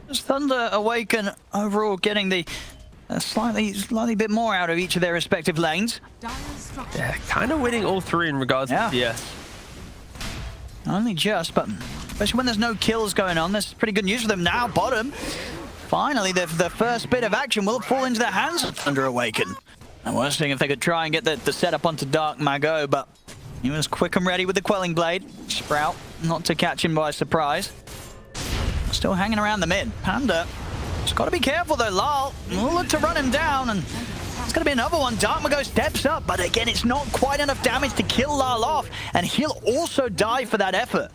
As Thunder Awaken overall getting the slightly bit more out of each of their respective lanes. Yeah, kind of winning all three in regards to DS. Only just, but especially when there's no kills going on, this is pretty good news for them now. Bottom, finally, the first bit of action will fall into their hands of Thunder Awaken. And we're seeing if they could try and get the setup onto Dark Mago, but he was quick and ready with the Quelling Blade. Sprout, not to catch him by surprise. Still hanging around the mid. Panda, just got to be careful though. Lal will look to run him down, and it's going to be another one. Dark Mago steps up, but again, it's not quite enough damage to kill Lal off, and he'll also die for that effort.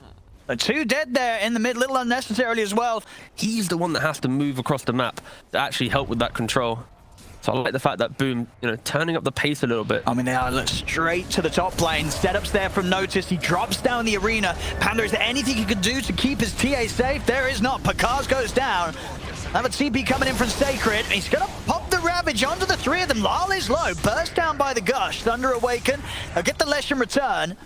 The two dead there in the mid, little unnecessarily as well. He's the one that has to move across the map to actually help with that control. So I like the fact that Boom, turning up the pace a little bit. I mean, they are straight to the top lane. Setups there from Notice. He drops down the arena. Panda, is there anything he can do to keep his TA safe? There is not. Pakaz goes down. Another TP coming in from Sacred. He's going to pop the Ravage onto the three of them. Lal is low. Burst down by the Gush. Thunder Awaken. They'll get the Lesh in return.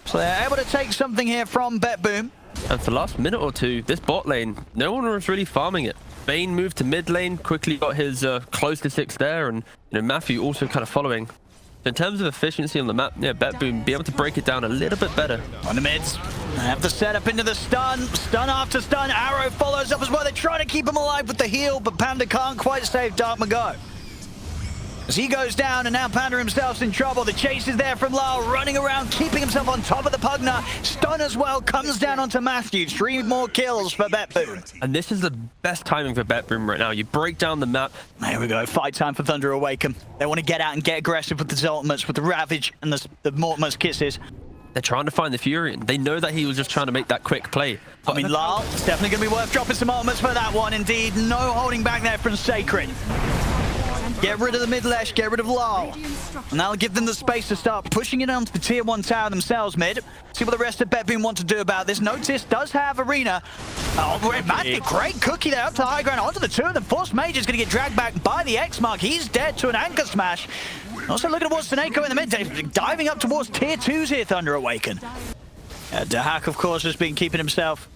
So they're able to take something here from BetBoom. And for the last minute or two, this bot lane, no one was really farming it. Bane moved to mid lane, quickly got his close to 6 there, and Matthew also kind of following. So in terms of efficiency on the map, BetBoom be able to break it down a little bit better. On the mids, they have the setup into the stun. Stun after stun. Arrow follows up as well. They're trying to keep him alive with the heal, but Panda can't quite save Dark Mago. As he goes down, and now Panda himself's in trouble. The chase is there from Lal, running around, keeping himself on top of the Pugna. Stun as well, comes down onto Matthew. 3 more kills for BetBoom. And this is the best timing for BetBoom right now. You break down the map. There we go, fight time for Thunder Awaken. They want to get out and get aggressive with the ultimates, with the Ravage and the Mortimer's Kisses. They're trying to find the Fury, and they know that he was just trying to make that quick play. I mean, Lal, it's definitely going to be worth dropping some ultimates for that one, indeed. No holding back there from Sacred. Get rid of the mid-lesh, get rid of Lal. And that'll give them the space to start pushing it onto the tier 1 tower themselves mid. See what the rest of BetBoom want to do about this. Notice does have Arena. Oh, Matthew, great cookie there up to the high ground onto the 2 of them. Force Major is going to get dragged back by the X-Mark. He's dead to an anchor smash. Also looking towards Taneko in the mid, diving up towards tier 2s here, Thunder Awaken. Dahak, of course, has been keeping himself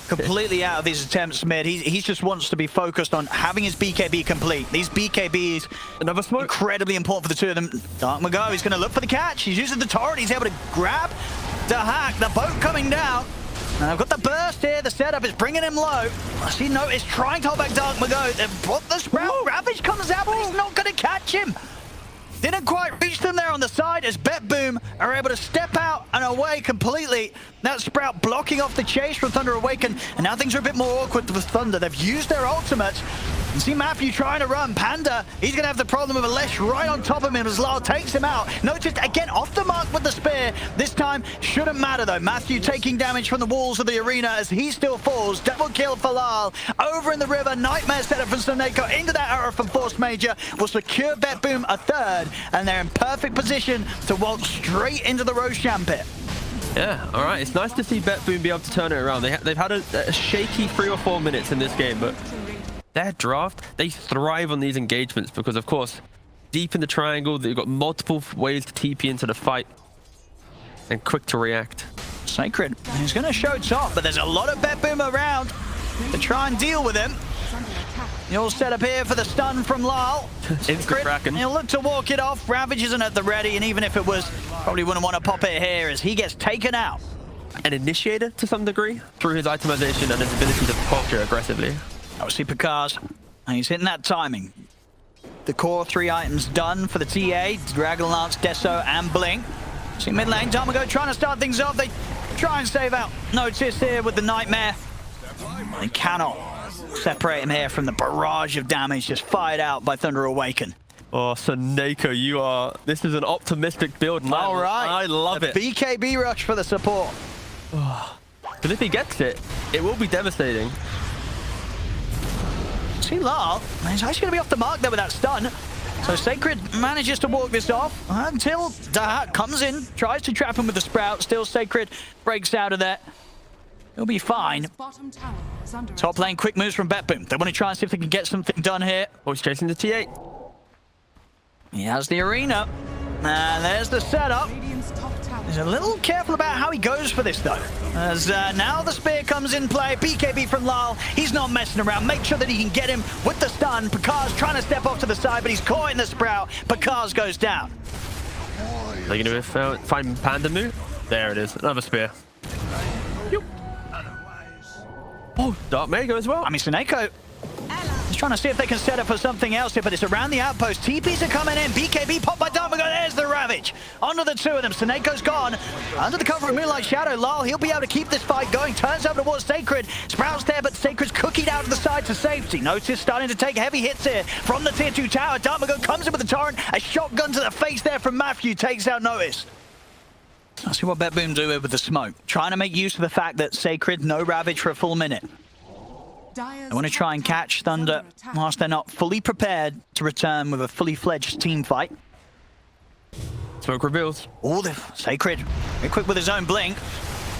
completely out of these attempts mid. He just wants to be focused on having his BKB complete. These BKBs, another smoke, incredibly important for the two of them. Dark Mago, he's going to look for the catch. He's using the turret. He's able to grab Dahak. The boat coming down. And I've got the burst here. The setup is bringing him low. I see Notice trying to hold back Dark Mago. They've brought the Sprout. Ravage comes out, but he's not going to catch him. Didn't quite reach them there on the side as BetBoom are able to step out and away completely. That Sprout blocking off the chase from Thunder Awaken, and now things are a bit more awkward with Thunder. They've used their ultimates. You see Matthew trying to run. Panda, he's going to have the problem of a Lesh right on top of him as Lal takes him out. Notice again off the mark with the spear. This time shouldn't matter though. Matthew taking damage from the walls of the arena as he still falls. Double kill for Lal. Over in the river, Nightmare setup from Taneko into that arrow from Force Major will secure BetBoom a 3rd, and they're in perfect position to waltz straight into the Roshan pit. Yeah, all right. It's nice to see BetBoom be able to turn it around. They've had a shaky 3 or 4 minutes in this game, but their draft, they thrive on these engagements because, of course, deep in the triangle, they've got multiple ways to TP into the fight and quick to react. Sacred, he's going to show top, but there's a lot of BetBoom around to try and deal with him. The all set up here for the stun from Lal. He'll look to walk it off. Ravage isn't at the ready, and even if it was, probably wouldn't want to pop it here as he gets taken out. An initiator to some degree through his itemization and his ability to posture aggressively. Obviously, Pakaz, and he's hitting that timing. The core 3 items done for the TA, Dragon Lance, Deso, and Blink. See mid lane, Dark Mago trying to start things off. They try and save out Notice here with the Nightmare. They cannot separate him here from the barrage of damage just fired out by Thunder Awaken. Oh, Taneko, this is an optimistic build. All right. I love it. BKB rush for the support. Because if he gets it, it will be devastating. See Lal, he's actually going to be off the mark there with that stun. So Sacred manages to walk this off until Dahak comes in, tries to trap him with the Sprout. Still Sacred breaks out of that. He'll be fine. Top lane, quick moves from BetBoom. They want to try and see if they can get something done here. Oh, he's chasing the T8. He has the arena. And there's the setup. He's a little careful about how he goes for this, though. As now the spear comes in play. BKB from Lal. He's not messing around. Make sure that he can get him with the stun. Pakar's trying to step off to the side, but he's caught in the Sprout. Pakar's goes down. Are they going to find Panda move? There it is. Another spear. Yep. Oh, Dark Mega as well. I mean, Seneko is trying to see if they can set up for something else here, but it's around the outpost. TPs are coming in. BKB popped by Dark Mega. There's the Ravage. Onto the two of them. Seneco's gone. Under the cover of Moonlight Shadow, Lal, he'll be able to keep this fight going. Turns over towards Sacred. Sprout's there, but Sacred's cookied out to the side to safety. Notice starting to take heavy hits here from the tier 2 tower. Dark Mega comes in with the torrent. A shotgun to the face there from Matthew takes out Notice. Let's see what BetBoom do here with the smoke. Trying to make use of the fact that Sacred, no Ravage for a full minute. They want to try and catch Thunder whilst they're not fully prepared to return with a fully fledged team fight. Smoke reveals. Oh, the Sacred, very quick with his own blink.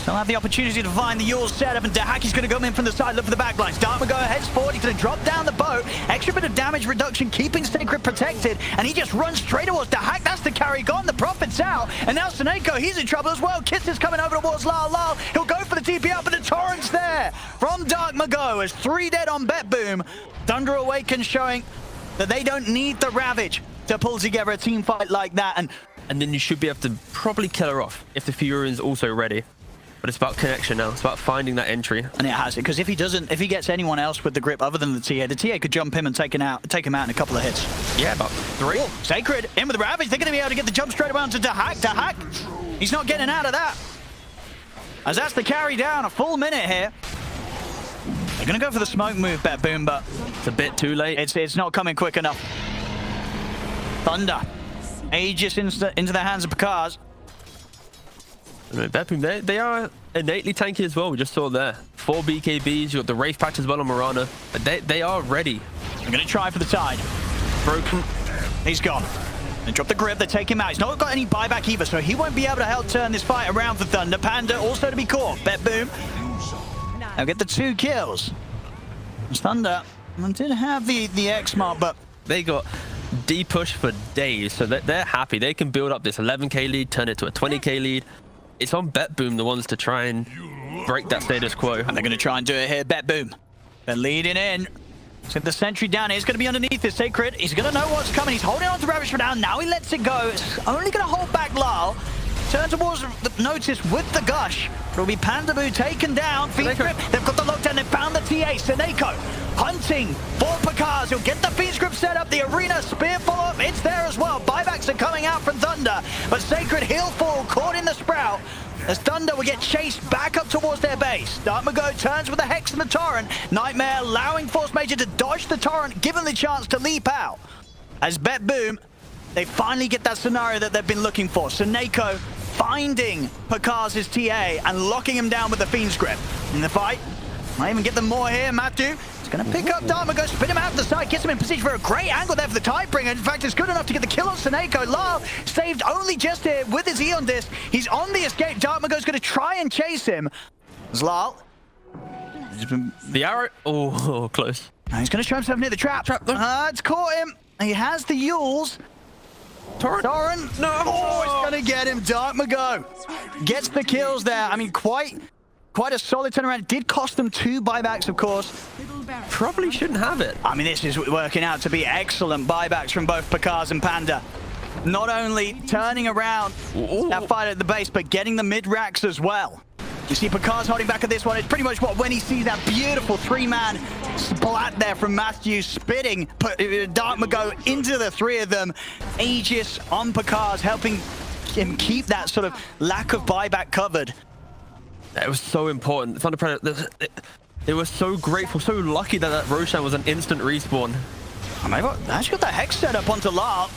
Still have the opportunity to find the Yule setup, and Dahaki's going to come in from the side, look for the backlines. Dharma heads forward, he's going to drop down the boat. Extra bit of damage reduction, keeping Sacred protected, and he just runs straight towards Dahak. That's the carry gone, the Prophet's out, and now Seneko, he's in trouble as well. Kiss is coming over towards Lal. Lal, he'll go for the TP out, but the torrent's there from Dark Mago as 3 dead on BetBoom. Thunder Awaken showing that they don't need the Ravage to pull together a team fight like that, and then you should be able to probably kill her off if the Fury's also ready. But it's about connection now. It's about finding that entry. And it has it, because if he gets anyone else with the grip other than the TA could jump him and take him out in a couple of hits. Yeah, about 3. Oh, Sacred in with the Ravage. They're going to be able to get the jump straight around to Dahak. Dahak, he's not getting out of that. As that's the carry down, a full minute here. They're going to go for the smoke move, BetBoom, but it's a bit too late. It's not coming quick enough. Thunder, Aegis into the hands of Pakars. I mean, BetBoom, they are innately tanky as well. We just saw there. 4 BKBs, you got the Wraith patch as well on Mirana. But they are ready. They're going to try for the tide. Broken. He's gone. They drop the grip, they take him out. He's not got any buyback either, so he won't be able to help turn this fight around for Thunder. Panda also to be caught. BetBoom. They'll get the 2 kills. Thunder did have the X mark, but they got D-push for days, so they're happy. They can build up this 11k lead, turn it to a 20k lead. It's on BetBoom, the ones to try and break that status quo. And they're going to try and do it here. BetBoom. They're leading in. So the sentry down here is going to be underneath this Sacred. He's going to know what's coming. He's holding on to Ravage for now. Now he lets it go. It's only going to hold back Lal. Turn towards the Notice with the gush. It'll be Pandaboo taken down. Fiend's Grip. They've got the lockdown. They've found the TA. Seneko hunting for Pakars. He'll get the Fiend's Grip set up. The arena spear follow-up. It's there as well. Buybacks are coming out from Thunder. But Sacred, he'll fall. Caught in the Sprout. As Thunder will get chased back up towards their base. Dark Mago turns with the Hex and the Torrent. Nightmare allowing Force Major to dodge the Torrent, give him the chance to leap out. As BetBoom, they finally get that scenario that they've been looking for. Seneko finding Pakars' TA and locking him down with the Fiend's Grip. In the fight, might even get them more here. Matthew is going to pick up Dark Mago, spin him out to the side, gets him in position for a great angle there for the Tidebringer. In fact, it's good enough to get the kill on Seneko. Lal saved only just here with his Eon Disc. He's on the escape. Dark Mago's going to try and chase him. Lal. The arrow. Oh, close. He's going to show himself near the trap. It's caught him. He has the Yules. Torrent. No. Oh, it's going to get him. Dark Mago gets the kills there. I mean, quite a solid turnaround. It did cost them 2 buybacks, of course. Probably shouldn't have it. I mean, this is working out to be excellent buybacks from both Pakars and Panda. Not only turning around that fight at the base, but getting the mid-racks as well. You see Pakars holding back at this one. It's pretty much when he sees that beautiful 3-man splat there from Matthew, spitting Dark Mago into the 3 of them. Aegis on Pakars, helping him keep that sort of lack of buyback covered. It was so important. Thunder Predator, they were so grateful, so lucky that Roshan was an instant respawn. They've actually got the Hex set up onto Lal.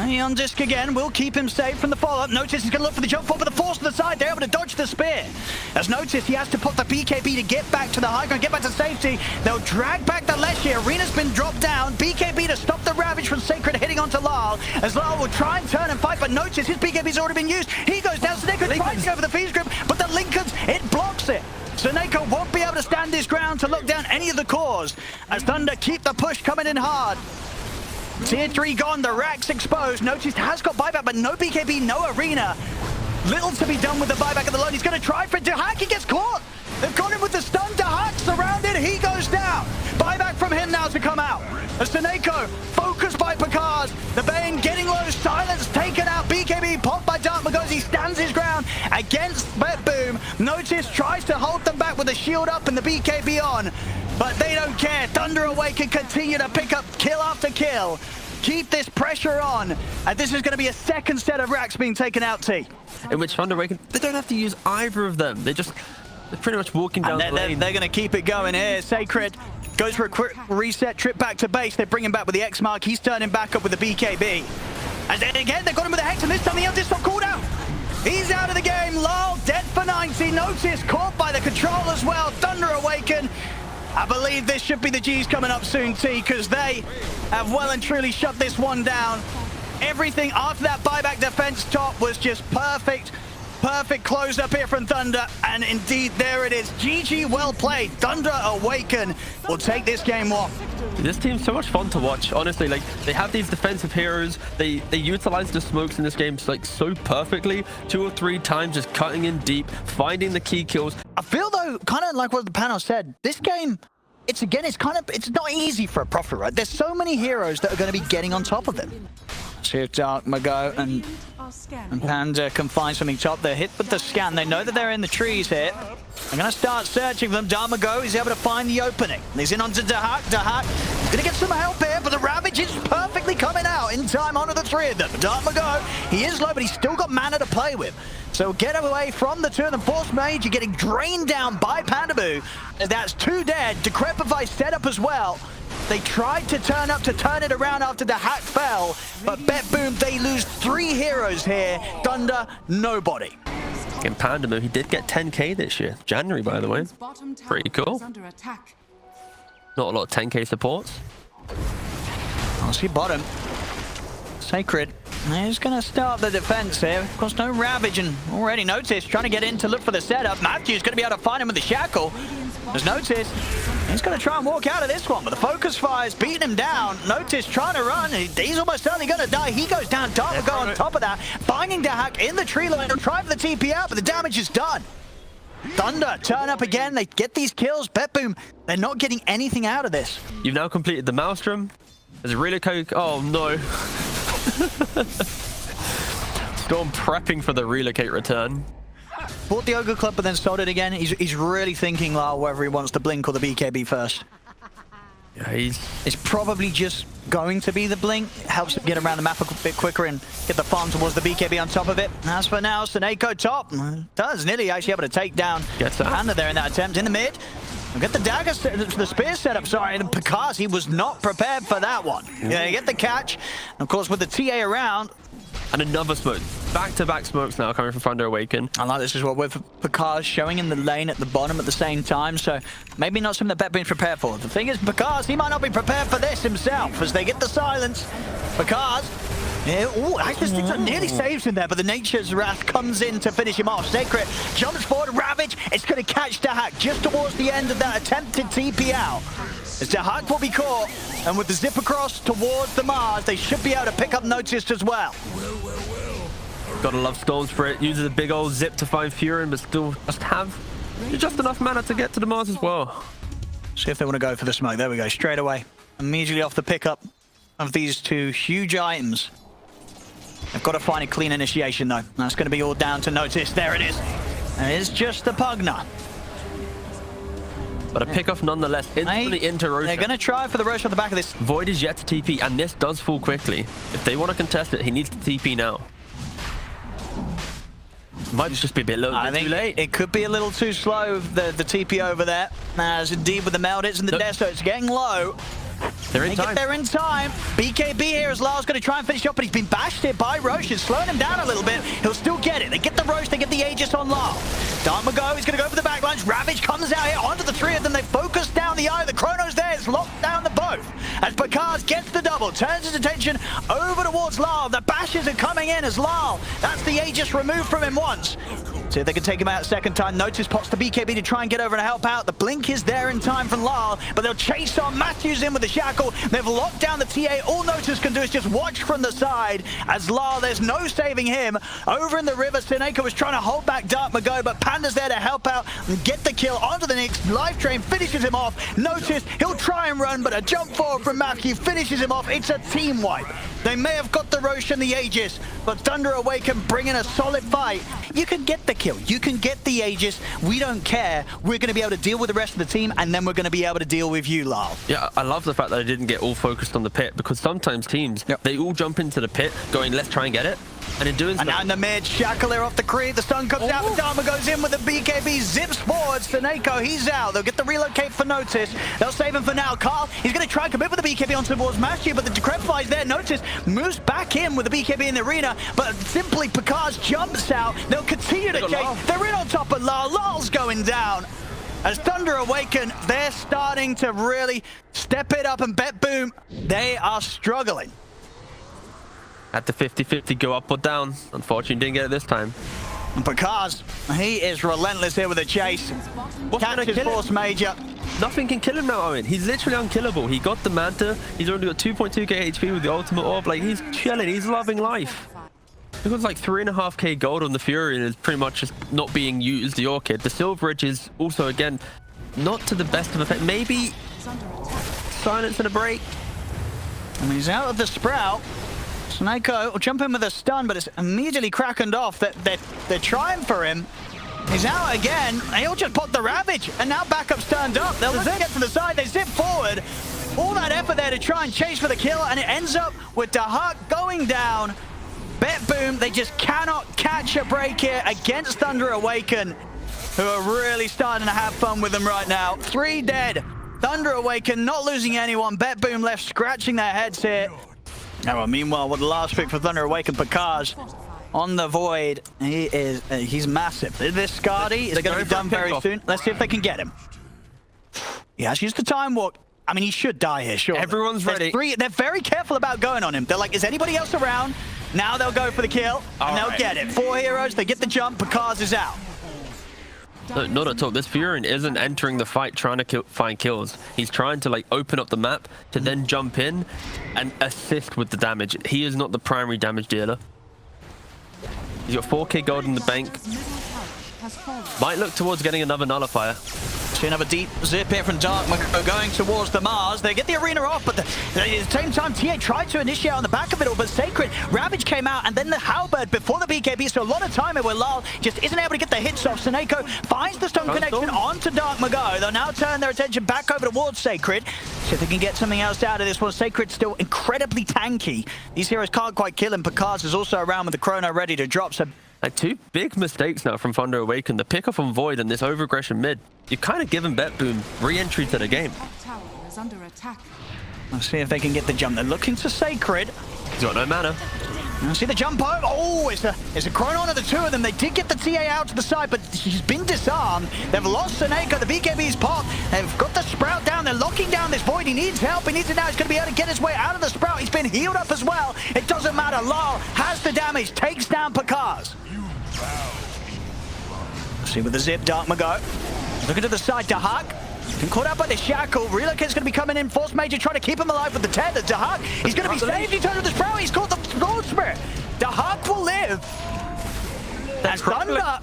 He on disc again, will keep him safe from the follow-up. Notice he's going to look for the jump forward, but the force to the side, they're able to dodge the spear. As Notice, he has to put the BKB to get back to the high ground, get back to safety. They'll drag back the Leshy. Arena's been dropped down. BKB to stop the Ravage from Sacred hitting onto Lal. As Lal will try and turn and fight, but Notice, his BKB's already been used. He goes down, Seneko tries to go for the Fiend's Grip, but the Lincolns, it blocks it. Seneko won't be able to stand his ground to look down any of the cores. As Thunder keep the push coming in hard. Tier 3 gone, the racks exposed. Notice has got buyback, but no BKB, no arena. Little to be done with the buyback of the load. He's going to try for it. Dahak, he gets caught. They've got him with the stun. Dahak surrounded. He goes down. Buyback from him now to come out. As Seneko, focused by Pakaz. The Bane getting low. Silence taken out. BKB popped by Dark Magosi. Stands his ground against Boom. Notice tries to hold them back with the shield up and the BKB on. But they don't care. Thunder Awaken continue to pick up kill after kill. Keep this pressure on. And this is going to be a second set of racks being taken out, T. In which Thunder Awaken, they don't have to use either of them. They're pretty much walking down the lane. They're going to keep it going here. Sacred goes for a quick reset, trip back to base. They bring him back with the X mark. He's turning back up with the BKB. And then again, they've got him with the Hex, and this time the eldest not called out. He's out of the game. Lal dead for 90. Notice caught by the control as well. Thunder Awaken. I believe this should be the G's coming up soon, T, because they have well and truly shut this one down. Everything after that buyback defense top was just perfect. Perfect close up here from Thunder, and indeed there it is. GG, well played. Thunder Awaken will take this game one. This team's so much fun to watch, honestly. Like, they have these defensive heroes. They utilize the smokes in this game like so perfectly. 2 or 3 times just cutting in deep, finding the key kills. I feel though, kind of like what the panel said, this game, it's not easy for a Prophet, right? There's so many heroes that are going to be getting on top of them. See if Dark Mago and Panda can find something top. They're hit with the scan. They know that they're in the trees here. They're going to start searching for them. Dark Mago is able to find the opening. He's in onto Dahak. Dahak going to get some help here, but the Ravage is perfectly coming out in time onto the 3 of them. Dark Mago, he is low, but he's still got mana to play with. So get away from the 2 of them. Force Mage, you're getting drained down by Pandaboo. That's 2 dead. Decrepify set up as well. They tried to turn up to turn it around after the hack fell, but Boom, they lose 3 heroes here. Thunder, nobody. In Pandamo, he did get 10k this year. January, by the way. Pretty cool. Not a lot of 10k supports. I'll see bottom. Sacred. He's going to start the defense here. Of course, no Ravage, and already Noticed trying to get in to look for the setup. Matthew's going to be able to find him with the shackle. As Noticed, he's going to try and walk out of this one, but the focus fire's beating him down. Noticed trying to run. He's almost certainly going to die. He goes down. Dark will go on top of that. Finding Dahak in the tree line. He'll try for the TP out, but the damage is done. Thunder turn up again. They get these kills. Boom, they're not getting anything out of this. You've now completed the Maelstrom. There's a relocate. Oh, no. Storm prepping for the relocate return. Bought the Ogre Club, but then sold it again. He's really thinking, Lyle, whether he wants to blink or the BKB first. Yeah, it's probably just going to be the blink. It helps him get around the map a bit quicker and get the farm towards the BKB on top of it. As for now, Seneko top. Does nearly actually able to take down Panda there in that attempt in the mid. We'll get the dagger, the spear setup, sorry, and Pakaz, he was not prepared for that one. Yeah, you get the catch. And of course, with the TA around. And another smoke. Back-to-back smokes now coming from Thunder Awaken. I like this as well, with Pakaz showing in the lane at the bottom at the same time, so maybe not something that Betbin's prepared for. The thing is, Pakaz, he might not be prepared for this himself as they get the silence. Pakaz, yeah, actually nearly saves him there, but the Nature's Wrath comes in to finish him off. Sacred jumps forward, Ravage, it's going to catch Dahak just towards the end of that attempted TP out. As Dahak will be caught, and with the zip across towards the Mars, they should be able to pick up Noticed as well. Gotta love Storm Spirit. Uses a big old zip to find Furin, but still must have just enough mana to get to the Mars as well. See if they want to go for the smoke. There we go, straight away. Immediately off the pickup of these 2 huge items. They've got to find a clean initiation, though. That's going to be all down to Notice. There it is. And it's just the Pugna. But a pick-off nonetheless, instantly into Roshan. They're going to try for the Roshan on the back of this. Void is yet to TP, and this does fall quickly. If they want to contest it, he needs to TP now. Might just be a bit too late. It could be a little too slow, the TP over there. As indeed with the meld hits in the desert, it's getting low. They're in time. They're in time. BKB here as Lyle's going to try and finish up, but he's been bashed here by Roche. It's slowing him down a little bit. He'll still get it. They get the Roche, they get the Aegis on Lyle. Dark Mago, he's going to go for the backlines. Ravage comes out here onto the 3 of them. They focus down the eye. The Chrono's there. It's locked down the both. As Pakaz gets the double, turns his attention over towards Lyle. The bashes are coming in as Lyle. That's the Aegis removed from him once. See if they can take him out second time. Notice pops the BKB to try and get over and help out. The blink is there in time from Lyle, but they'll chase on. Matthews in with the shackle. They've locked down the TA. All Notice can do is just watch from the side as Lyle, there's no saving him. Over in the river, Seneko was trying to hold back Dark Mago, but Panda's there to help out and get the kill onto the Knicks. Live Train finishes him off. Notice he'll try and run, but a jump forward from Matthew finishes him off. It's a team wipe. They may have got the Roche and the Aegis, but Thunder Awaken bringing a solid fight. You can get the kill. You can get the Aegis. We don't care. We're going to be able to deal with the rest of the team, and then we're going to be able to deal with you, Lyle. Yeah, I love the fact that I didn't get all focused on the pit, because sometimes teams, they all jump into the pit going, let's try and get it. And in doing so... And now in the mid, Shackle off the creep. The stun comes out. The Dharma goes in with the BKB. Zips forward. Seneko, he's out. They'll get the relocate for Notice. They'll save him for now. Carl, he's going to try and commit with the BKB on towards Matthew, but the Decrepify's there. Notice moves back in with the BKB in the arena, but simply Picard jumps out. They'll continue to chase. They're in on top of Lyle. Lyle's going down. As Thunder Awaken, they're starting to really step it up, and Bet Boom, they are struggling. At the 50-50, go up or down. Unfortunately, didn't get it this time. And Picard, he is relentless here with a chase. Catches Force Major. Nothing can kill him now, Owen. He's literally unkillable. He got the Manta. He's already got 2.2k HP with the ultimate orb. Like, he's chilling. He's loving life. He got like 3.5k gold on the Fury and is pretty much just not being used, the Orchid. The Silver Edge is also, again, not to the best of effect. Maybe silence and a break. And he's out of the Sprout. Seneko will jump in with a stun, but it's immediately crackened off. They're trying for him. He's out again. He'll just pop the Ravage, and now backup's turned up. They'll get to the side. They zip forward. All that effort there to try and chase for the kill, and it ends up with Dahak going down. Bet Boom, they just cannot catch a break here against Thunder Awaken, who are really starting to have fun with them right now. 3 dead. Thunder Awaken not losing anyone. Bet Boom left scratching their heads here. Oh, well, meanwhile, with the last pick for Thunder Awaken, Picard on the Void. He's massive. This Scardy is going to be done very soon. Let's see if they can get him. He has used the Time Walk. I mean, he should die here, sure. Everyone's ready. They're very careful about going on him. They're like, is anybody else around? Now they'll go for the kill, and they'll get it. 4 heroes, they get the jump. Picard is out. No, not at all. This Furin isn't entering the fight trying to find kills. He's trying to like open up the map to then jump in and assist with the damage. He is not the primary damage dealer. He's got 4k gold in the bank. Might look towards getting another nullifier. See another deep zip here from Dark Mago going towards the Mars. They get the arena off, but at the same time, TA tried to initiate on the back of it all, but Sacred Ravage came out, and then the Halberd before the BKB, so a lot of time here where Lal just isn't able to get the hits off. Seneko finds the stone connection onto Dark Mago. They'll now turn their attention back over towards Sacred. See if they can get something else out of this one. Sacred's still incredibly tanky. These heroes can't quite kill him. Picard is also around with the Chrono ready to drop, so... Like 2 big mistakes now from Thunder Awaken. The pickoff on Void and this overaggression mid. You've kind of given Bet Boom re-entry to the game. Let's see if they can get the jump. They're looking to Sacred. He's got no mana. See the jump over. Oh, it's a Chrono on the 2 of them. They did get the TA out to the side, but he's been disarmed. They've lost Seneko. The BKB's popped. They've got the Sprout down. They're locking down this Void. He needs help. He needs it now. He's going to be able to get his way out of the Sprout. He's been healed up as well. It doesn't matter. Lal has the damage. Takes down Picard. See with the zip, Dark Mago. Looking to the side, Dahak. Been caught out by the shackle. Relocate's going to be coming in. Force Major trying to keep him alive with the tether. Dahak, he's going to be saved. He turns with the Sprout. He's caught the Gold Spirit. Dahak will live. That's Thunder.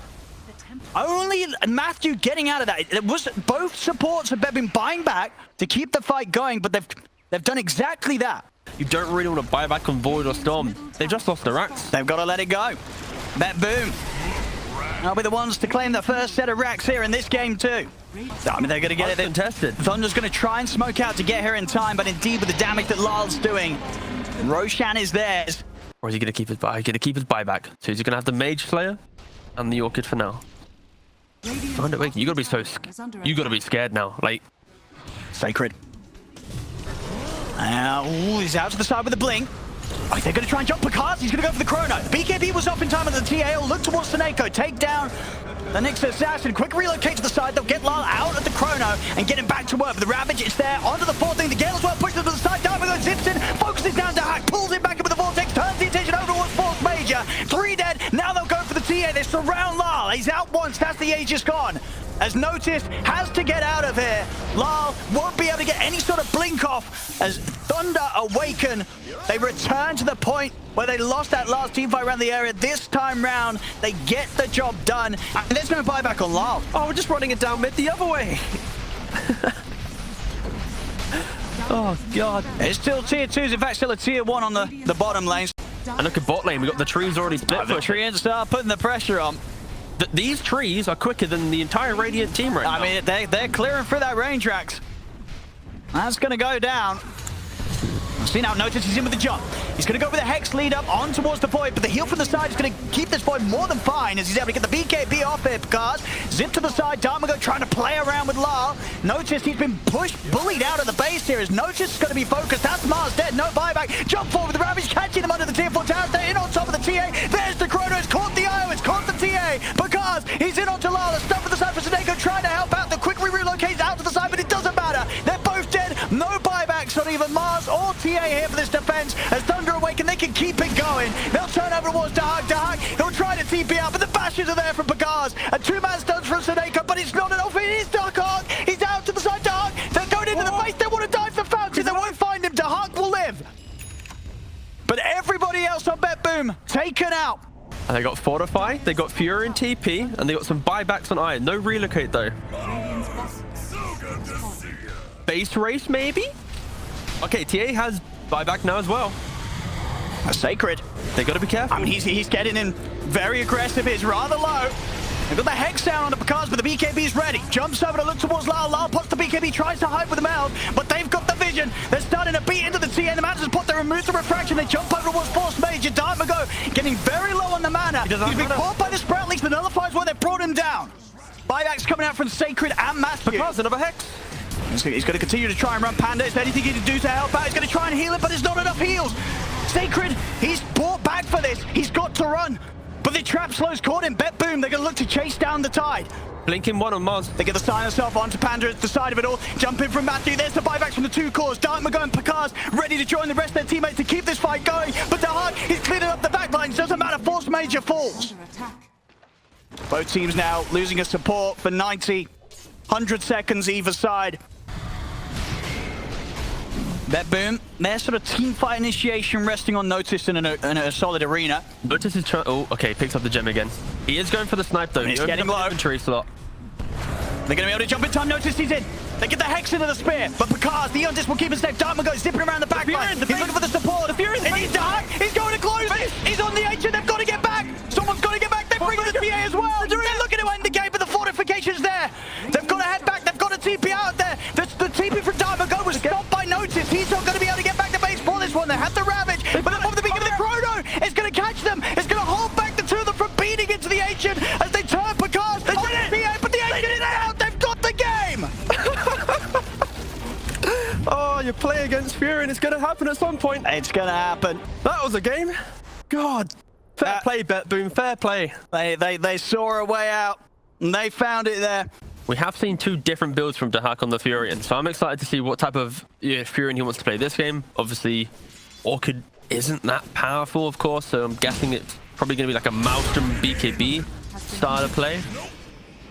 Only Matthew getting out of that. It was both supports have been buying back to keep the fight going, but they've done exactly that. You don't really want to buy back on Void or Storm. They've just lost their racks. They've got to let it go. Bet Boom. They'll be the ones to claim the first set of racks here in this game too. I mean, they're going to get it contested. Thunder's going to try and smoke out to get here in time, but indeed with the damage that Lyle's doing, Roshan is theirs. Or is he going to keep his buy? He's going to keep his buyback. So he's going to have the Mage Slayer and the Orchid for now. Thunder Awaken, you got to be you got to be scared now. Like Sacred. He's out to the side with the blink. Oh, they're going to try and jump Picard. He's going to go for the Chrono. BKB was off in time with the TA. Will look towards Seneko. Take down the Nyx Assassin. Quick relocate to the side. They'll get Lyle out of the Chrono and get him back to work. The Ravage is there. Onto the 4th thing. The Gale as well. Pushes him to the side. Dharma zips in. Focuses down to Hack. Pulls him back into the Vortex. Turns the attention over towards Force Major. 3 dead. Now they'll go for the TA. They surround Lyle. He's out once, that's the Aegis gone. As Notice has to get out of here. Lyle won't be able to get any sort of blink off as Thunder awaken. They return to the point where they lost that last team fight around the area. This time round, they get the job done. And there's no buyback on Lyle. Oh, we're just running it down mid the other way. Oh, God. It's still tier 2s. In fact, still a tier 1 on the bottom lanes. And look at bot lane. We got the trees already split. The trees start putting the pressure on. These trees are quicker than the entire Radiant team right now. I mean, they're clearing through that range racks. That's going to go down. See now, Notice he's in with the jump. He's going to go with the Hex lead up on towards the Void, but the heal from the side is going to keep this Void more than fine as he's able to get the BKB off it because zip to the side, Darmago trying to play around with Lyle. Notice he's been pushed, bullied out of the base here as Notice is going to be focused. That's Mars dead, no buyback. Jump forward with the Ravage, catching him under the tier 4 tower. They're in on top of the TA. There's the Chrono, it's caught the IO, it's caught the TA because he's in onto Lyle. Stuff for the side for Sneko trying to help out. The quickly relocates out to the side, but it doesn't matter. They're both dead, no buybacks on either Mars or TA here for this defense. As Thunder awaken, they can keep it going. They'll turn over towards Dahak. Dahak, he'll try to TP out, but the bashes are there from Pagaz. A two-man stuns from Sneko, but it's not enough. It is Dahak. He's out to the side. Dahak, they're going into the face. They want to dive for Fountain. They won't find him. Dahak will live. But everybody else on Bet Boom taken out. And they got Fortify, they got Fury and TP, and they got some buybacks on Iron. No relocate though. Base race maybe? Okay, TA has buyback now as well. A Sacred. They got to be careful. I mean, he's getting in very aggressive. It's rather low. They've got the Hex down on the Picard, but the BKB is ready. Jumps over to look towards Lyle. Lyle pots the BKB, tries to hide with the mouth, but they've got the vision. They're starting to beat into the TA. The Mountains pot, they remove the refraction. They jump over towards Force Major. Darmago getting very low on the mana. He's been caught by the Sprout Leaks, but nullifies where they brought him down. Buybacks coming out from Sacred and Matthew. Picard's another Hex. He's going to continue to try and run Panda. Is there anything he can do to help out? He's going to try and heal it, but there's not enough heals. Sacred, he's brought back for this. He's got to run. But the trap slow's caught him. Bet Boom, they're going to look to chase down the tide. Blinking one on Mars. They get the silence off onto Panda at the side of it all. Jump in from Matthew. There's the buybacks from the two cores. Darkmago and Picard ready to join the rest of their teammates to keep this fight going. But Dahak, he's cleaning up the backlines. Doesn't matter. Force Major falls. Both teams now losing a support for 90, 100 seconds either side. Bet Boom, their sort of team fight initiation resting on Notice in a solid arena. Notice is trying. Oh, okay, picks up the gem again. He is going for the snipe though. He's getting low. Inventory slot. They're going to be able to jump in time. Notice he's in. They get the Hex into the spear, but Picard, the Eondis will keep it safe. Darmago zipping around the back line. He's looking for the support. The Fury, and he's Dahak. He's going to close. He's on the ancient. They've got to get back. Someone's got to get back. They're bringing the TA as well. They're looking to end the game, but the fortification's there. They've got to head back. They've got to TP out there. The TP from Darmago was stopped by Notice. He's not going to be able to get back to base for this one. They had the Ravage, but above the beginning of the Chrono, it's going to catch them. It's going to hold back the two of them from beating into the ancient as they turn Picard. They did it. But the ancient is out. They've got the game. Oh, you play against Fury and it's going to happen at some point. It's going to happen. That was a game. God. Fair play, Bet Boom. Fair play. They saw a way out and they found it there. We have seen two different builds from Dahak on the Furion, so I'm excited to see what type of Furion he wants to play this game. Obviously, Orchid isn't that powerful, of course, so I'm guessing it's probably going to be like a Maelstrom BKB style of play.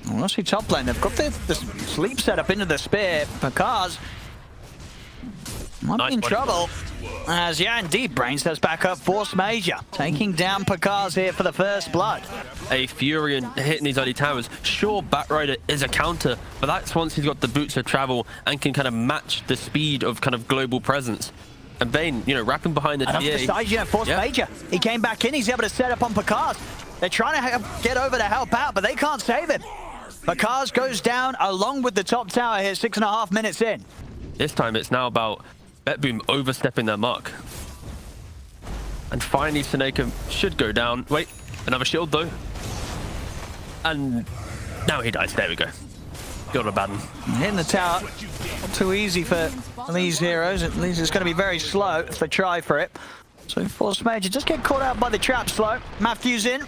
Well, see top lane. They've got the sleep set up into the spear. Picard might be in trouble. As yeah, indeed, Brain steps back up. Force Major taking down Picard here for the first blood. A Furion hitting these early towers. Sure, Batrider is a counter, but that's once he's got the boots of travel and can kind of match the speed of kind of global presence. And Bane, you know, wrapping behind the TA. Force Major. He came back in. He's able to set up on Picard. They're trying to get over to help out, but they can't save him. Picard goes down along with the top tower here, 6.5 minutes in. This time it's now about Bet Boom overstepping their mark. And finally, Sneko should go down. Wait, another shield though. And now he dies. There we go. Got a bad one. Hitting the tower. Not too easy for these heroes. At least it's going to be very slow if they try for it. So Force Major just get caught out by the trap slow. Matthews in.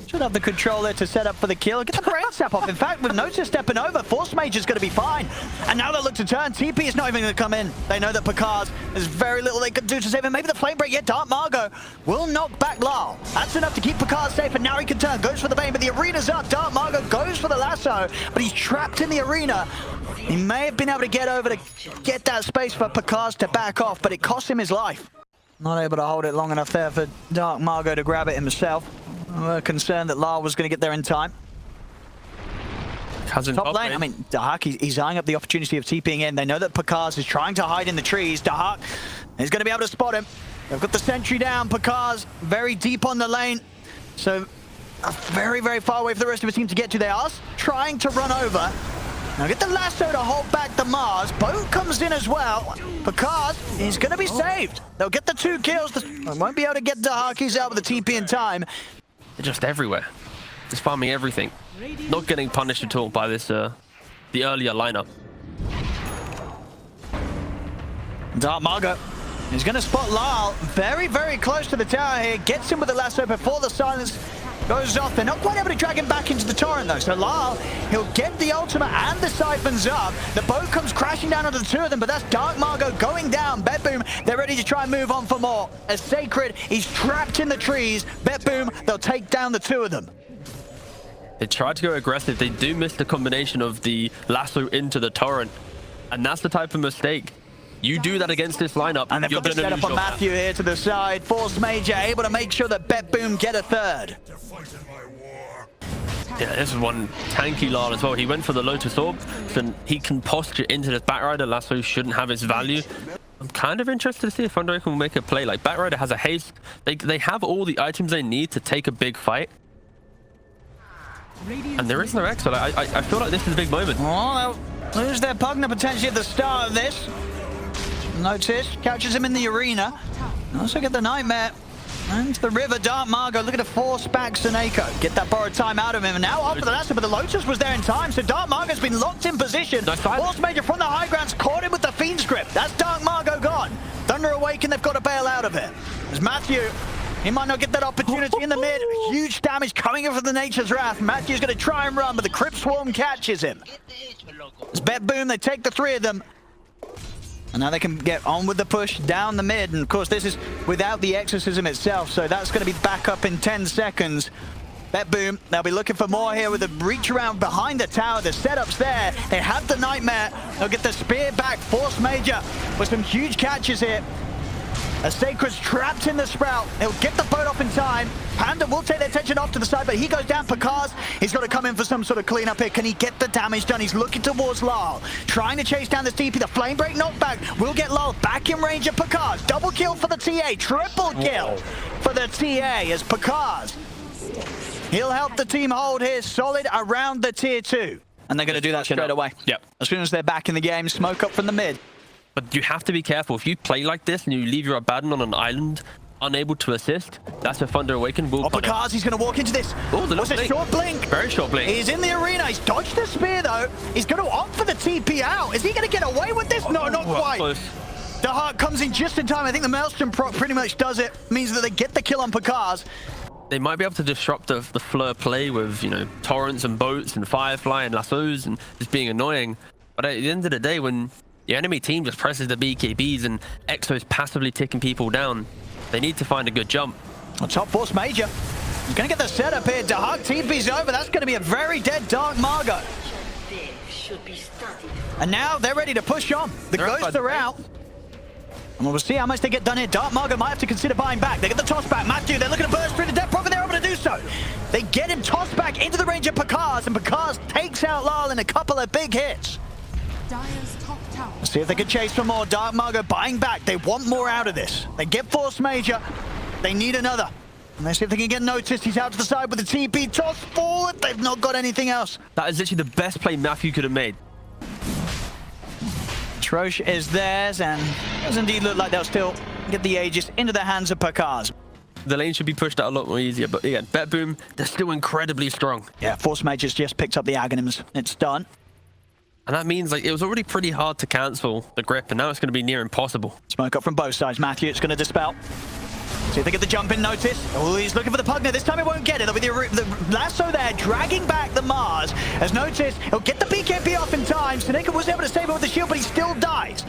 Should have the controller to set up for the kill. Get the brain step off. In fact, with Notice stepping over, Force Major's going to be fine. And now they look to turn. TP is not even going to come in. They know that Picard, there's very little they can do to save him. Maybe the flame break. Yeah, Dark Margo will knock back Lyle. That's enough to keep Picard safe, and now he can turn. Goes for the Bane, but the arena's up. Dark Margo goes for the lasso, but he's trapped in the arena. He may have been able to get over to get that space for Picard to back off, but it cost him his life. Not able to hold it long enough there for Dark Margo to grab it himself. We're concerned that Lyle was going to get there in time. Top lane, I mean, Dahak, he's eyeing up the opportunity of TPing in. They know that Picard is trying to hide in the trees. Dahak is going to be able to spot him. They've got the sentry down. Picard very deep on the lane. So very, very far away for the rest of the team to get to. They are trying to run over. Now get the lasso to hold back the Mars. Boat comes in as well. Picard is going to be saved. They'll get the 2 kills. They won't be able to get Dahakis out with the TP in time. They're just everywhere. Just farming everything. Not getting punished at all by this, the earlier lineup. Dark Margo is going to spot Lyle very, very close to the tower here. Gets him with the lasso before the silence goes off. They're not quite able to drag him back into the torrent though. So Lyle, he'll get the ultimate and the siphons up. The boat comes crashing down onto the 2 of them, but that's Dark Margo going down. Betboom, they're ready to try and move on for more. As Sacred, he's trapped in the trees. Betboom, they'll take down the 2 of them. They try to go aggressive. They do miss the combination of the lasso into the torrent. And that's the type of mistake. You do that against this lineup, and they've got the setup on Matthew here to the side. Force Major able to make sure that Betboom get a 3rd. Yeah, this is one tanky Lyle as well. He went for the Lotus Orb, so he can posture into this Batrider. Lasso shouldn't have its value. I'm kind of interested to see if AWAKEN will make a play. Like, Batrider has a haste. They have all the items they need to take a big fight. And there is no X, so I feel like this is a big moment. Oh, they'll lose their Pugna potentially at the start of this. Notice, catches him in the arena. Also get the Nightmare. And the river, Dark Margo looking to force back Suneko. Get that borrowed time out of him. And now off for the lasso, but the Lotus was there in time. So Dark Margo's been locked in position. Nice. Force Major from the high grounds caught him with the Fiend's Grip. That's Dark Margo gone. Thunder Awaken, they've got to bail out of it. As Matthew, he might not get that opportunity in the mid. Huge damage coming in from the Nature's Wrath. Matthew's going to try and run, but the Crypt Swarm catches him. As Betboom, they take the 3 of them. And now they can get on with the push down the mid. And of course, this is without the exorcism itself. So that's going to be back up in 10 seconds. Betboom, they'll be looking for more here with a reach around behind the tower. The setup's there. They have the Nightmare. They'll get the spear back. Force Major with some huge catches here. A Sacred's trapped in the Sprout. He'll get the boat off in time. Panda will take their attention off to the side, but he goes down. Picard, he's got to come in for some sort of cleanup here. Can he get the damage done? He's looking towards Lyle, trying to chase down this DP. The flame break knockback will get Lyle back in range of Picard. Double kill for the TA, triple kill for the TA as Picard. He'll help the team hold here solid around the tier 2. And they're going to do that straight away. Yep. As soon as they're back in the game, smoke up from the mid. But you have to be careful. If you play like this and you leave your Abaddon on an island, unable to assist, that's a Thunder Awaken will put Picard, he's going to walk into this. Oh, was a short blink. Very short blink. He's in the arena. He's dodged the spear, though. He's going to opt for the TP out. Is he going to get away with this? No, not quite. Close. The Heart comes in just in time. I think the Maelstrom proc pretty much does it. Means that they get the kill on Picard. They might be able to disrupt the Fleur play with, you know, torrents and boats and Firefly and lassos and just being annoying. But at the end of the day, when the enemy team just presses the BKBs and Exo's passively taking people down, they need to find a good jump. On top, Force Major. He's going to get the setup here. Dahak TP's over. That's going to be a very dead Dark Margo. And now they're ready to push on. The Ghosts are out. And we'll see how much they get done here. Dark Margo might have to consider buying back. They get the toss back. Matthew, they're looking to burst through the Death Prophet. They're able to do so. They get him tossed back into the range of Picard, and Picard takes out Lyle in a couple of big hits. Let's see if they can chase for more. Dark Margo buying back. They want more out of this. They get Force Major. They need another. And let's see if they can get noticed. He's out to the side with the TP. Toss forward. They've not got anything else. That is literally the best play Matthew could have made. Trosh is theirs, and it does indeed look like they'll still get the Aegis into the hands of Picard. The lane should be pushed out a lot more easier, but again, Betboom, they're still incredibly strong. Yeah, Force Major's just picked up the Aghanims. It's done. And that means like it was already pretty hard to cancel the grip, and now it's going to be near impossible. Smoke up from both sides. Matthew, it's going to dispel. See if they get the jump in, notice. Oh, he's looking for the Pugner. This time he won't get it. There'll be the lasso there, dragging back the Mars. As notice, he'll get the BKB off in time. Snake was able to save him with the shield, but he still dies.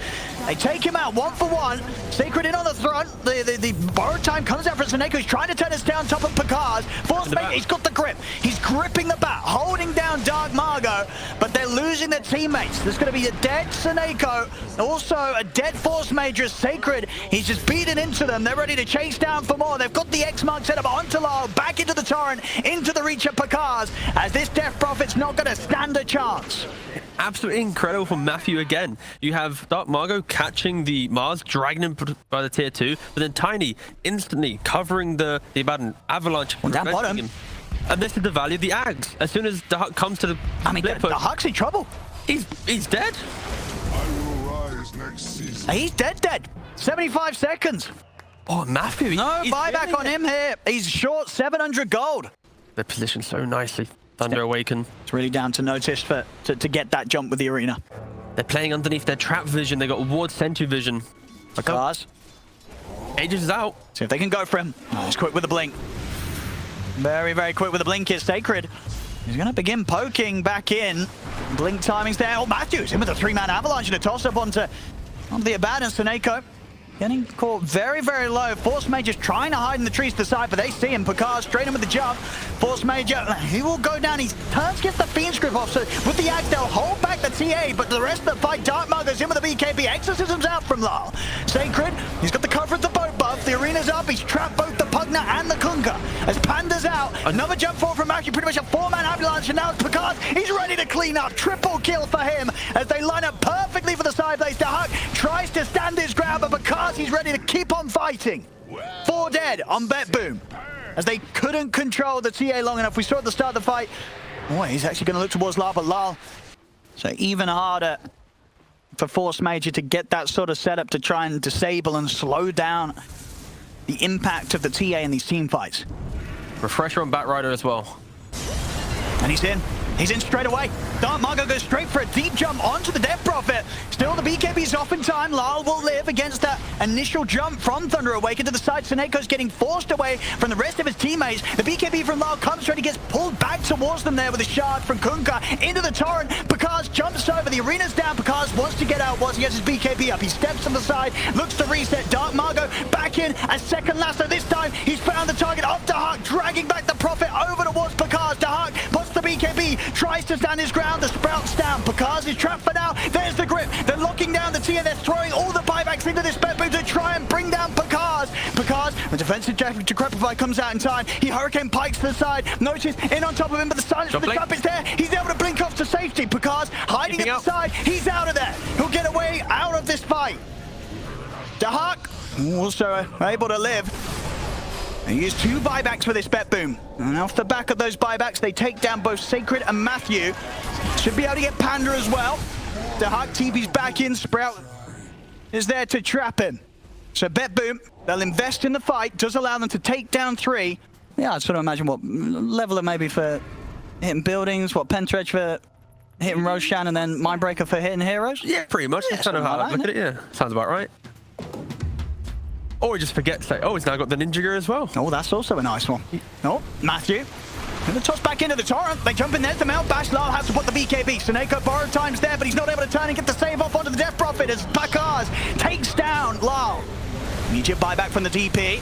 They take him out 1 for 1. Sacred in on the front. The borrowed time comes out for Snake. He's trying to turn us down top of Picard's. Force mate, he's got the grip. He's gripping the bat, holding down Dark Margot, but they're losing their teammates. There's going to be a dead Seneko, also a dead Force Major as Sacred. He's just beaten into them. They're ready to chase down for more. They've got the X-Mark set up onto Lyle, back into the Torrent, into the reach of Picard's, as this Death Prophet's not going to stand a chance. Absolutely incredible from Matthew again. You have Dark Margot catching the Mars, dragging him by the tier 2, but then Tiny instantly covering the Abaddon avalanche. Down bottom. Him. And this is the value of the Ags. As soon as the Huck comes to the the Huck's in trouble. He's dead. He's dead. 75 seconds. Oh, Matthew. No buyback on him here. He's short 700 gold. They're positioned so nicely. Thunder Awaken. It's really down to notice to get that jump with the arena. They're playing underneath their trap vision. They got Ward Sentry vision. Cars. Aegis is out. See if they can go for him. Oh, he's quick with the blink. Very, very quick with the blink is Sacred. He's going to begin poking back in. Blink timing's there. Oh, Matthews in with a 3-man avalanche and a toss-up onto the Abaddon. Seneko getting caught very, very low. Force Major's trying to hide in the trees to the side, but they see him. Picard straight in with the jump. Force Major, he will go down. He turns, gets the Fiend's Grip off. So with the Axe, they'll hold back the TA, but the rest of the fight, Dark Margot's in with the BKB. Exorcism's out from Lyle. Sacred, he's got the cover of the boat buff. The arena's up. He's trapped both the Pugner and the Kunkka. As Panda's out, another jump forward from Matthew. Pretty much a 4-man avalanche, and now Picard, he's ready to clean up. Triple kill for him as they line up perfectly for the side blaze. The Huck tries to stand his ground, but Picard, he's ready to keep on fighting. 4 dead on Bet Boom, as they couldn't control the TA long enough. We saw at the start of the fight. Oh, he's actually going to look towards Lyle, but Lyle, so even harder for Force Major to get that sort of setup to try and disable and slow down the impact of the TA in these team fights. Refresher on Batrider as well. And he's in. He's in straight away. Dark Margot goes straight for a deep jump onto the Death Prophet. Still, the BKB's off in time. Lyle will live against that initial jump from Thunder Awaken to the side. Seneko's getting forced away from the rest of his teammates. The BKB from Lyle comes straight. He gets pulled back towards them there with a shard from Kunkka into the Torrent. Picard jumps over. The arena's down. Picard wants to get out once he gets his BKB up. He steps to the side, looks to reset. Dark Margot back in. A second lasso this time. He's found the target off the Huck, dragging back the Prophet over towards Picard. The Huck puts the BKB, tries to stand his ground. The Sprout's down. Picard is trapped for now. There's the grip. They're locking down the TA. They're throwing all the buybacks into this Bet Boom to try and bring down Picard. Picard, the defensive Decrepify comes out in time. He Hurricane pikes to the side. Notice in on top of him, but the silence from the trap is there. He's able to blink off to safety. Picard's hiding at the side. He's out of there. He'll get away out of this fight. Dahak also able to live. They use 2 buybacks for this Bet Boom. And off the back of those buybacks, they take down both Sacred and Matthew. Should be able to get Panda as well. The Huck TP's back in. Sprout is there to trap him. So Bet Boom, they'll invest in the fight. Does allow them to take down 3. Yeah, I'd sort of imagine what level it may be for hitting buildings, what Pentredge for hitting Roshan, and then Mindbreaker for hitting heroes. Yeah, pretty much. That's kind of how I look at it, yeah. Sounds about right. Or he just forgets, like, oh, he's now got the Ninja Gear as well. Oh, that's also a nice one. Oh, Matthew. And the toss back into the Torrent. They jump in there to melt bash. Lyle has to put the BKB. Seneko borrowed time's there, but he's not able to turn and get the save off onto the Death Prophet as Pakars takes down Lyle. Immediate buyback from the DP.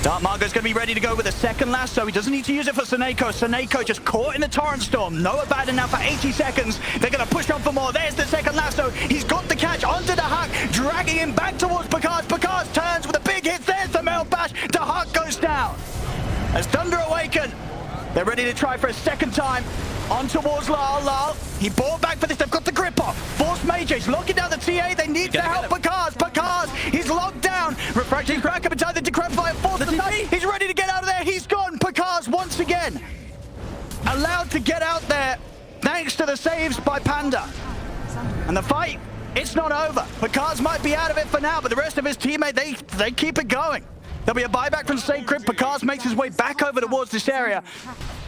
Dark Margot's going to be ready to go with a second lasso. He doesn't need to use it for Seneko. Seneko just caught in the Torrent Storm. No Abaddon now for 80 seconds. They're going to push on for more. There's the second lasso. He's got the catch onto the Huck, dragging him back towards Picard. Picard turns with a big hit. There's the melt bash. The Huck goes down. As Thunder Awaken, they're ready to try for a second time. On towards Lyle. Lyle, he bought back for this. They've got the grip off. Force Major is locking down the TA. They need to help Picard. Picard, he's locked down. Refracting crack up inside the Decrepify. Force the side. He's ready to get out of there. He's gone. Picard's once again allowed to get out there thanks to the saves by Panda. And the fight, it's not over. Picard's might be out of it for now, but the rest of his teammate, they keep it going. There'll be a buyback from Sacred. Picard makes his way back over towards this area.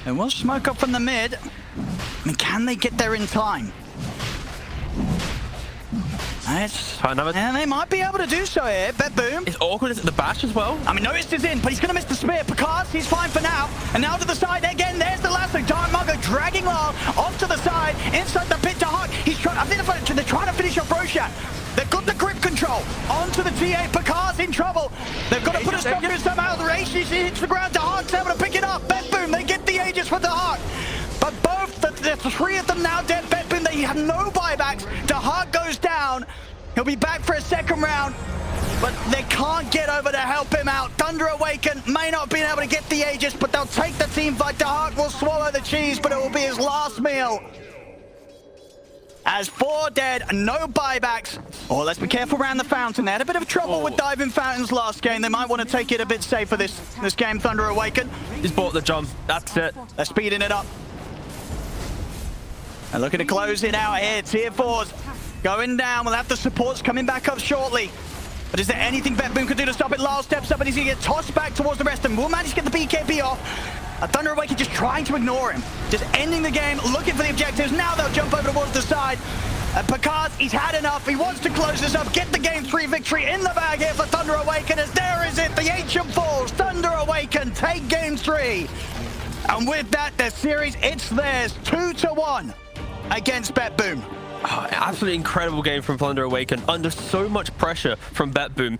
And we'll smoke up from the mid. I mean, can they get there in time? And they might be able to do so here. BetBoom. It's awkward at the bash as well. I mean, Noticed is in, but he's going to miss the spear. Picard, he's fine for now. And now to the side again. There's the lasso. Dark Margo dragging Lyle off to the side. Inside the pit to Hawk. He's trying. I think they're trying to finish off Roshan. They've got the grip control onto the T8. Picard's in trouble. They've got to put a stop to it somehow. The race hits the ground. Hawk's able to pick it up. BetBoom, they get the Aegis for the Hawk. But both, the three of them now dead. BetBoom, they have no buybacks. The Hawk goes down. He'll be back for a second round, but they can't get over to help him out. Thunder Awaken may not have been able to get the Aegis, but they'll take the team fight. The Hawk will swallow the cheese, but it will be his last meal. As 4 dead, no buybacks. Oh, let's be careful around the fountain. They had a bit of trouble with diving fountains last game. They might want to take it a bit safer this game, Thunder Awaken. He's bought the jump. That's it. They're speeding it up. And looking to close it out here. Tier 4s going down. We'll have the supports coming back up shortly. But is there anything BetBoom could do to stop it? Lyle steps up and he's going to get tossed back towards the rest of them. Will manage to get the BKB off. Thunder Awaken just trying to ignore him. Just ending the game, looking for the objectives. Now they'll jump over towards the side. Picard, he's had enough. He wants to close this up. Get the game 3 victory in the bag here for Thunder Awaken. As there is it. The ancient falls. Thunder Awaken take game 3. And with that, their series, it's theirs. 2-1 against BetBoom. Oh, absolutely incredible game from Thunder Awaken under so much pressure from BetBoom.